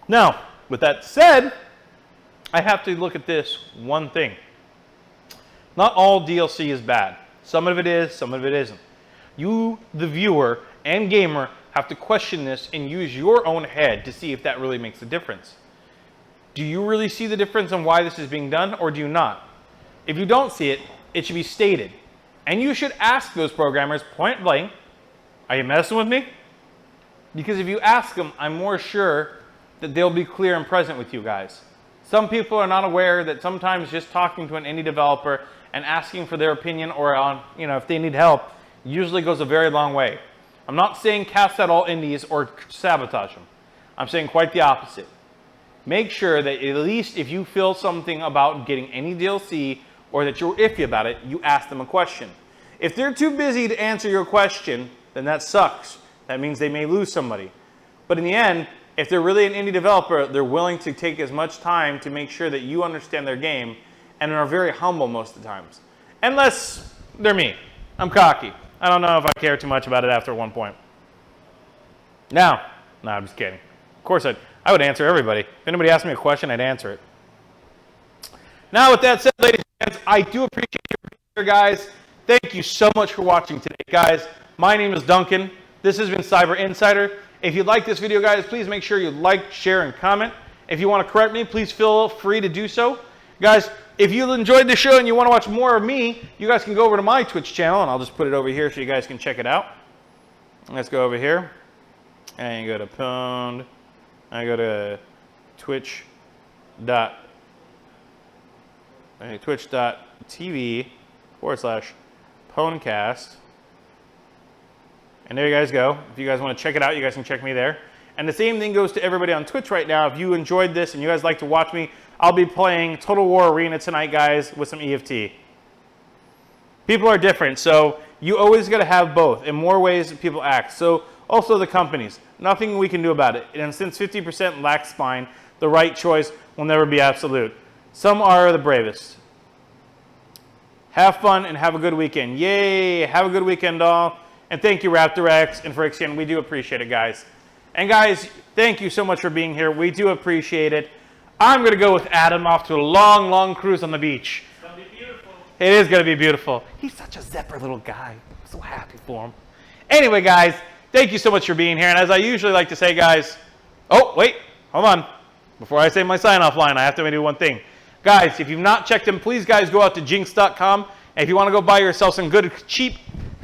Now, with that said, I have to look at this one thing. Not all DLC is bad. Some of it is, some of it isn't. You, the viewer and gamer, have to question this and use your own head to see if that really makes a difference. Do you really see the difference on why this is being done, or do you not? If you don't see it, it should be stated. And you should ask those programmers point blank, are you messing with me? Because if you ask them, I'm more sure that they'll be clear and present with you guys. Some people are not aware that sometimes just talking to an indie developer and asking for their opinion or on, if they need help usually goes a very long way. I'm not saying cast out all indies or sabotage them. I'm saying quite the opposite. Make sure that at least if you feel something about getting any DLC or that you're iffy about it, you ask them a question. If they're too busy to answer your question, then that sucks. That means they may lose somebody. But in the end, if they're really an indie developer, they're willing to take as much time to make sure that you understand their game and are very humble most of the times. Unless they're me. I'm cocky. I don't know if I care too much about it after one point. No, I'm just kidding. Of course, I would answer everybody. If anybody asked me a question, I'd answer it. Now, with that said, ladies and gents, I do appreciate you being here, guys. Thank you so much for watching today, guys. My name is Duncan. This has been Cyber Insider. If you like this video, guys, please make sure you like, share, and comment. If you want to correct me, please feel free to do so. Guys, if you enjoyed the show and you want to watch more of me, you guys can go over to my Twitch channel, and I'll just put it over here so you guys can check it out. Let's go over here. And you go to Pwned. I go to twitch.tv/Pwnecast. And there you guys go. If you guys want to check it out, you guys can check me there. And the same thing goes to everybody on Twitch right now. If you enjoyed this and you guys like to watch me, I'll be playing Total War Arena tonight, guys, with some EFT. People are different, so you always got to have both in more ways that people act. So also the companies. Nothing we can do about it. And since 50% lack spine, the right choice will never be absolute. Some are the bravest. Have fun and have a good weekend. Yay! Have a good weekend, all. And thank you, Raptor X and Frixian. We do appreciate it, guys. And guys, thank you so much for being here. We do appreciate it. I'm going to go with Adam off to a long, long cruise on the beach. It's going to be beautiful. It is going to be beautiful. He's such a zephyr little guy. I'm so happy for him. Anyway, guys, thank you so much for being here. And as I usually like to say, guys, oh, wait, hold on. Before I say my sign-off line, I have to do one thing. Guys, if you've not checked them, please, guys, go out to jinx.com. And if you want to go buy yourself some good, cheap,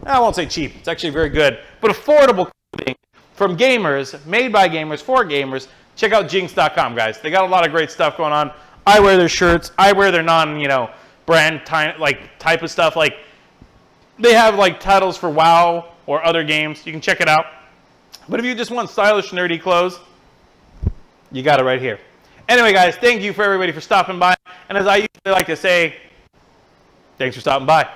I won't say cheap. It's actually very good, but affordable clothing from gamers, made by gamers, for gamers, check out jinx.com, guys. They got a lot of great stuff going on. I wear their shirts. I wear their brand type of stuff. Like, they have like titles for WoW or other games. You can check it out. But if you just want stylish, nerdy clothes, you got it right here. Anyway, guys, thank you for everybody for stopping by. And as I usually like to say, thanks for stopping by.